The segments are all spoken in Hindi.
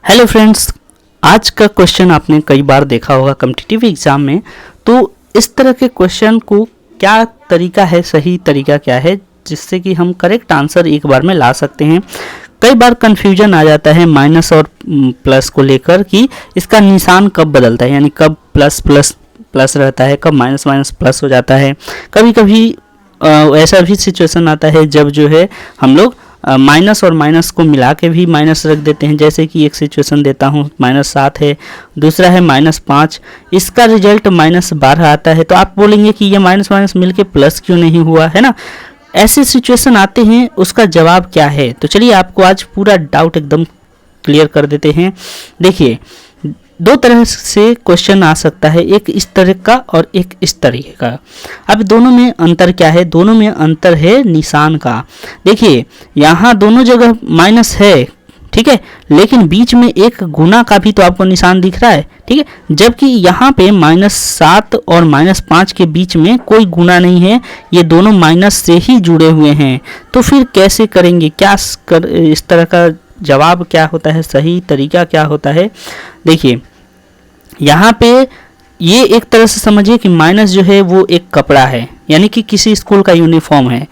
हेलो फ्रेंड्स, आज का क्वेश्चन आपने कई बार देखा होगा कॉम्पिटिटिव एग्जाम में। तो इस तरह के क्वेश्चन को क्या तरीका है, सही तरीका क्या है जिससे कि हम करेक्ट आंसर एक बार में ला सकते हैं। कई बार कन्फ्यूजन आ जाता है माइनस और प्लस को लेकर कि इसका निशान कब बदलता है, यानी कब प्लस प्लस प्लस रहता है, कब माइनस माइनस प्लस हो जाता है। कभी कभी ऐसा भी सिचुएशन आता है जब जो है हम लोग माइनस और माइनस को मिला के भी माइनस रख देते हैं। जैसे कि एक सिचुएशन देता हूँ, -7 है, दूसरा है -5, इसका रिजल्ट -12 आता है। तो आप बोलेंगे कि ये माइनस माइनस मिलके प्लस क्यों नहीं हुआ, है ना। ऐसे सिचुएशन आते हैं, उसका जवाब क्या है। तो चलिए आपको आज पूरा डाउट एकदम क्लियर कर देते हैं। देखिए, दो तरह से क्वेश्चन आ सकता है, एक इस तरह का और एक इस तरीके का। अब दोनों में अंतर क्या है? दोनों में अंतर है निशान का। देखिए, यहाँ दोनों जगह माइनस है, ठीक है, लेकिन बीच में एक गुना का भी तो आपको निशान दिख रहा है, ठीक है। जबकि यहाँ पे -7 और -5 के बीच में कोई गुना नहीं है, ये दोनों माइनस से ही जुड़े हुए हैं। तो फिर कैसे करेंगे, इस तरह का जवाब क्या होता है, सही तरीका क्या होता है। देखिए, यहाँ पे ये एक तरह से समझिए कि माइनस जो है वो एक कपड़ा है, यानी कि किसी स्कूल का यूनिफॉर्म है।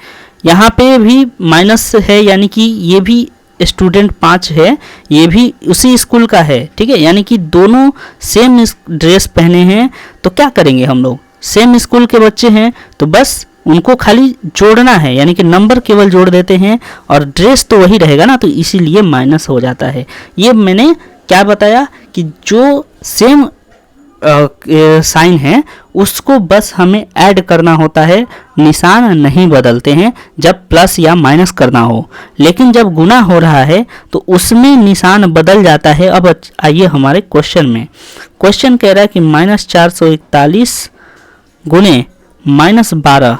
यहाँ पे भी माइनस है, यानी कि ये भी स्टूडेंट 5 है, ये भी उसी स्कूल का है, ठीक है। यानी कि दोनों सेम ड्रेस पहने हैं। तो क्या करेंगे हम लोग, सेम स्कूल के बच्चे हैं तो बस उनको खाली जोड़ना है, यानी कि नंबर केवल जोड़ देते हैं और ड्रेस तो वही रहेगा ना, तो इसीलिए माइनस हो जाता है। ये मैंने क्या बताया कि जो सेम साइन है उसको बस हमें ऐड करना होता है, निशान नहीं बदलते हैं जब प्लस या माइनस करना हो। लेकिन जब गुना हो रहा है तो उसमें निशान बदल जाता है। अब आइए हमारे क्वेश्चन में। क्वेश्चन कह रहा है कि -441 गुने -12,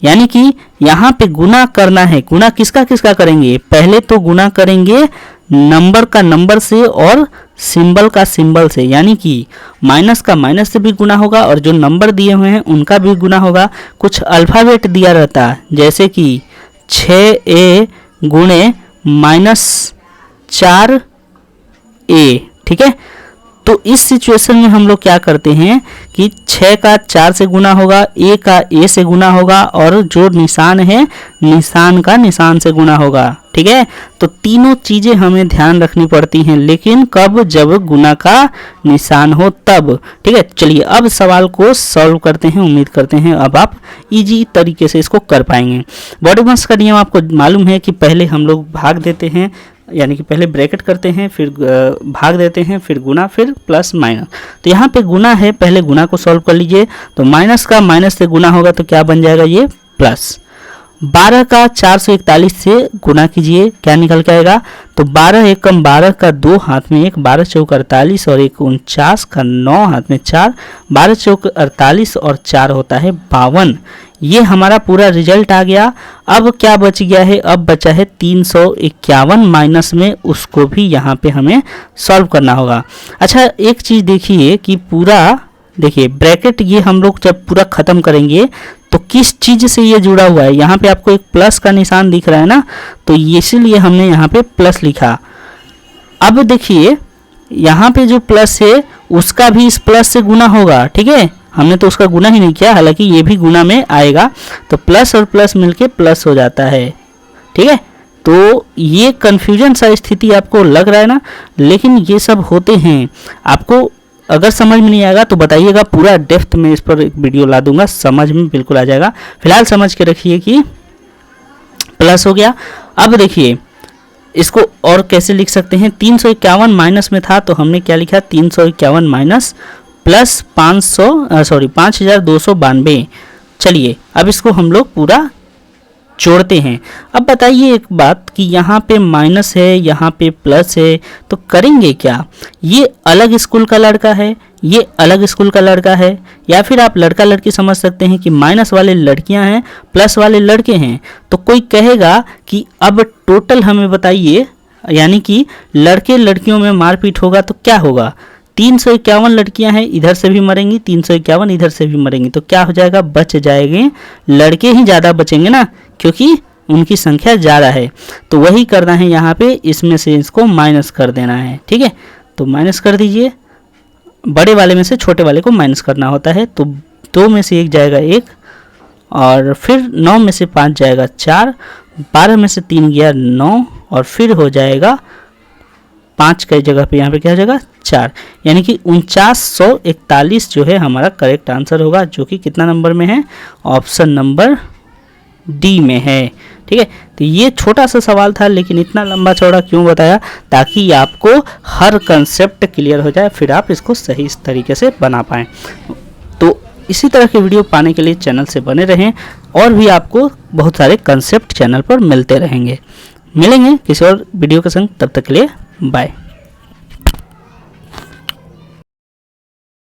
यानी कि यहाँ पे गुना करना है। गुना किसका किसका करेंगे? पहले तो गुना करेंगे नंबर का नंबर से और सिंबल का सिंबल से, यानी कि माइनस का माइनस से भी गुना होगा और जो नंबर दिए हुए हैं उनका भी गुना होगा। कुछ अल्फ़ाबेट दिया रहता है, जैसे कि 6A गुणे -4A, ठीक है। तो इस सिचुएशन में हम लोग क्या करते हैं कि 6 का 4 से गुना होगा, A का A से गुना होगा और जो निशान है निशान का निशान से गुना होगा, ठीक है। तो तीनों चीज़ें हमें ध्यान रखनी पड़ती हैं, लेकिन कब? जब गुना का निशान हो तब, ठीक है। चलिए अब सवाल को सॉल्व करते हैं। उम्मीद करते हैं अब आप इजी तरीके से इसको कर पाएंगे। बॉडी मास का नियम आपको मालूम है कि पहले हम लोग भाग देते हैं, यानी कि पहले ब्रैकेट करते हैं, फिर भाग देते हैं, फिर गुना, फिर प्लस माइनस। तो यहाँ पे गुना है, पहले गुना को सॉल्व कर लीजिए। तो माइनस का माइनस से गुना होगा तो क्या बन जाएगा? ये प्लस। 12 का 441 से गुना कीजिए, क्या निकल के आएगा? तो 12 एकम 12 का 2 हाथ में 1, 12 चौक 48 और 1 49 का 9 हाथ में 4, 12 चौक 48 और 4 होता है 52। ये हमारा पूरा रिजल्ट आ गया। अब क्या बच गया है? अब बचा है 351 माइनस में, उसको भी यहाँ पे हमें सॉल्व करना होगा। अच्छा, एक चीज़ देखिए कि पूरा देखिए ब्रैकेट ये हम लोग जब पूरा ख़त्म करेंगे तो किस चीज़ से ये जुड़ा हुआ है। यहाँ पे आपको एक प्लस का निशान दिख रहा है ना, तो इसीलिए हमने यहाँ पे प्लस लिखा। अब देखिए यहाँ पे जो प्लस है उसका भी इस प्लस से गुना होगा, ठीक है। हमने तो उसका गुना ही नहीं किया, हालांकि ये भी गुना में आएगा। तो प्लस और प्लस मिलके प्लस हो जाता है, ठीक है। तो ये कन्फ्यूजन सा स्थिति आपको लग रहा है ना, लेकिन ये सब होते हैं। आपको अगर समझ में नहीं आएगा तो बताइएगा, पूरा डेप्थ में इस पर एक वीडियो ला दूंगा, समझ में बिल्कुल आ जाएगा। फिलहाल समझ के रखिए कि प्लस हो गया। अब देखिए इसको और कैसे लिख सकते हैं। 351 माइनस में था तो हमने क्या लिखा? 351 माइनस प्लस 5292। चलिए अब इसको हम लोग पूरा जोड़ते हैं। अब बताइए एक बात कि यहाँ पे माइनस है, यहाँ पे प्लस है, तो करेंगे क्या? ये अलग स्कूल का लड़का है, ये अलग स्कूल का लड़का है, या फिर आप लड़का लड़की समझ सकते हैं कि माइनस वाले लड़कियां हैं, प्लस वाले लड़के हैं। तो कोई कहेगा कि अब टोटल हमें बताइए, यानी कि लड़के लड़कियों में मारपीट होगा तो क्या होगा? 351 लड़कियां हैं, इधर से भी मरेंगी, 351 इधर से भी मरेंगी, तो क्या हो जाएगा? बच जाएंगे लड़के ही ज़्यादा बचेंगे ना, क्योंकि उनकी संख्या ज़्यादा है, तो वही करना है यहाँ पे, इसमें से इसको माइनस कर देना है। ठीक है, तो माइनस कर दीजिए, बड़े वाले में से छोटे वाले को माइनस करना होता है। तो 2 में से 1 जाएगा 1, और फिर 9 में से 5 जाएगा 4, 12 में से 3 गया 9, और फिर हो जाएगा 5 की जगह पे यहाँ पे क्या हो जाएगा 4, यानी कि 4941 जो है हमारा करेक्ट आंसर होगा, जो कि कितना नंबर में है, ऑप्शन नंबर डी में है। ठीक है, तो ये छोटा सा सवाल था, लेकिन इतना लंबा चौड़ा क्यों बताया, ताकि आपको हर कंसेप्ट क्लियर हो जाए, फिर आप इसको सही तरीके से बना पाएँ। तो इसी तरह के वीडियो पाने के लिए चैनल से बने रहें, और भी आपको बहुत सारे कंसेप्ट चैनल पर मिलते रहेंगे। मिलेंगे किसी और वीडियो के संग, तब तक के लिए बाय।